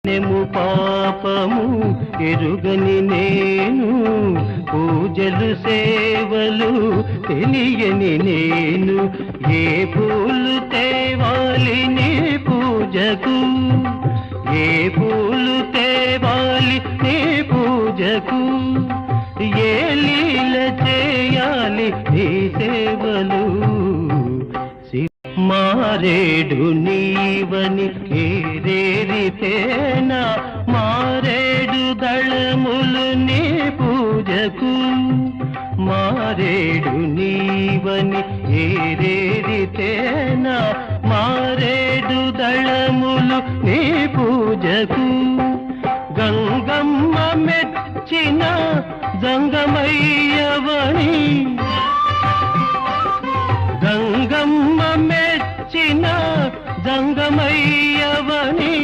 నెము పాపము ఎరుగని నేను, పూజలు సేవలు తెలియని నేను, ఏ పూలు తేవాలి నీ పూజకు, ఏ పూలు తేవాలి నీ పూజకు, ఏ లీల చేయాలి నీ సేవలు. మారేడు నీవని ఏరేరితేనా, మారేడు దళములు నీ పూజకు, మారేడు నీవని ఏరేరితేనా, మారేడు దళములు నీ పూజకు, గంగమ్మ మెచ్చిన జంగమయ్యవని, గంగమ్మ మెచ్చిన జంగమయ్యవని